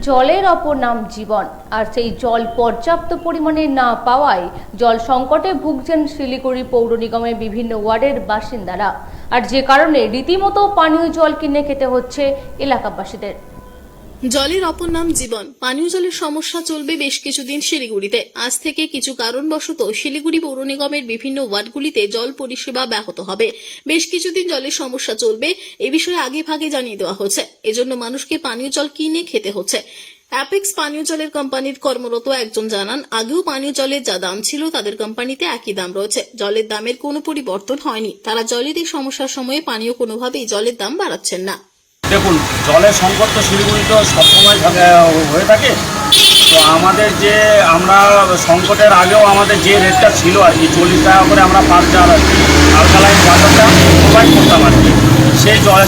জলের অপর নাম জীবন, আর সেই জল পর্যাপ্ত পরিমাণে না পাওয়ায় জল সংকটে ভুগছেন শিলিগুড়ি পৌর নিগমের বিভিন্ন ওয়ার্ডের বাসিন্দারা, আর যে কারণে রীতিমতো পানীয় জল কিনে খেতে হচ্ছে এলাকাবাসীদের। জলের অপর নাম জীবন। পানীয় জলের সমস্যা চলবে বেশ কিছুদিন শিলিগুড়িতে। আজ থেকে কিছু কারণবশত শিলিগুড়ি পৌর নিগমের বিভিন্ন ওয়ার্ডগুলিতে জল পরিষেবা ব্যাহত হবে। বেশ কিছুদিন জলের সমস্যা চলবে, এ বিষয়ে আগে ভাগে জানিয়ে দেওয়া হচ্ছে। এজন্য মানুষকে পানীয় জল কিনে খেতে হচ্ছে। অ্যাপেক্স পানীয় জলের কোম্পানির কর্মরত একজন জানান, আগেও পানীয় জলের যা দাম ছিল তাদের কোম্পানিতে একই দাম রয়েছে। জলের দামের কোনো পরিবর্তন হয়নি। তারা জলের এই সমস্যার সময়ে পানীয় কোনোভাবেই জলের দাম বাড়াচ্ছেন না। দেখুন, জলের সংকট তো শিলিগুড়িতে সবসময় হয়ে থাকে। তো আমাদের যে আমরা সংকটের আগেও আমাদের যে রেটটা ছিল আর কি 40 টাকা করে আমরা পার জার আর কি আলকালাইন ওয়াটারটা প্রোভাইড করতাম আর কি,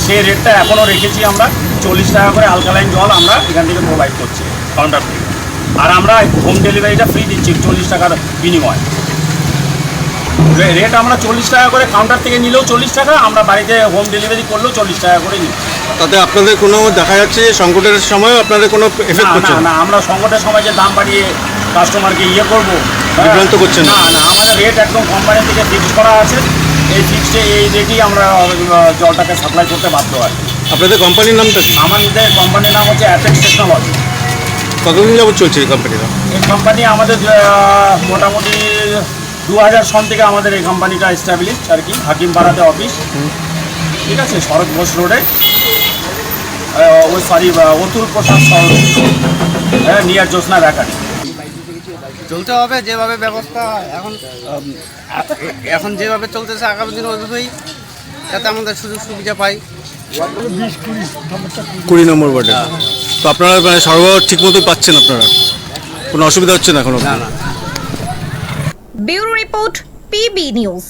সেই রেটটা এখনও রেখেছি আমরা। 40 টাকা করে আলকালাইন জল আমরা এখান থেকে প্রোভাইড করছি কাউন্টার থেকে, আর আমরা হোম ডেলিভারিটা ফ্রি দিচ্ছি 40 টাকার বিনিময়। রেট আমরা 40 টাকা করে, কাউন্টার থেকে নিলেও 40 টাকা, আমরা বাড়িতে হোম ডেলিভারি করলেও 40 টাকা করে নিই। তাতে আপনাদের কোনো দেখা যাচ্ছে সংকটের সময় আপনাদের কোনো এফেক্ট করছে না? আমরা সংকটের সময় যে দাম বাড়িয়ে কাস্টমারকে করবো, বিভ্রান্ত করছেন না? আমাদের রেট একদম কোম্পানি থেকে ফিক্স করা আছে। এই ফিক্সডে এই রেটেই আমরা জলটাকে সাপ্লাই করতে বাধ্য হয়। আপনাদের কোম্পানির নামটা কি? আমাদের কোম্পানির নাম হচ্ছে অ্যাপেক্স টেকনোলজি। কতদিন যাবত চলছে এই কোম্পানিটা? এই কোম্পানি আমাদের মোটামুটি 2000 সন থেকে আমাদের এই কোম্পানিটা এস্টাবলিশ আর কি, হাকিমপাড়াতে অফিস। ঠিক আছে, শরৎ ঘোষ রোডে, অতুল প্রসাদ সরোজ, নিয়ার জ্যোৎস্না বেকারি। চলতে হবে যেভাবে ব্যবস্থা এখন যেভাবে চলতেছে, আগামী দিন ওইভাবেই যাতে আমাদের সুযোগ সুবিধা পাই। 20 নম্বর ওয়ার্ডে। তো আপনারা মানে সরবরাহ ঠিক মতোই পাচ্ছেন? আপনারা কোনো অসুবিধা হচ্ছে না এখনো? না না। Bureau report, PB news.